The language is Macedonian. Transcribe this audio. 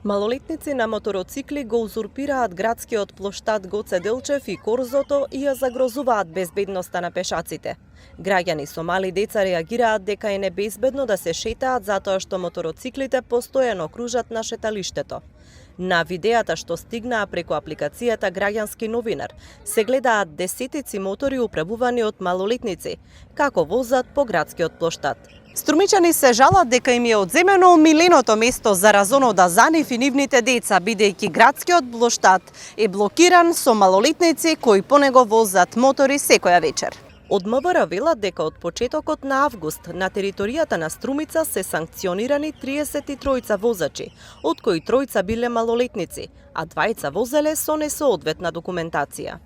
Малолетници на мотороцикли го узурпираат градскиот плоштад Гоце Делчев и Корзото и ја загрозуваат безбедноста на пешаците. Граѓани со мали деца реагираат дека е небезбедно да се шетаат затоа што мотороциклите постојано кружат на шеталиштето. На видеата што стигнаа преку апликацијата Граѓански новинар се гледаат десетици мотори управувани од малолетници, како возат по градскиот плоштад. Струмичани се жалат дека им е одземено омиленото место за разонода за нив и нивните деца, бидејќи градскиот плоштад е блокиран со малолетници кои по него возат мотори секоја вечер. Од МВР велат дека од почетокот на август на територијата на Струмица се санкционирани 33 возачи, од кои 3 биле малолетници, а 2 возеле со несоодветна документација.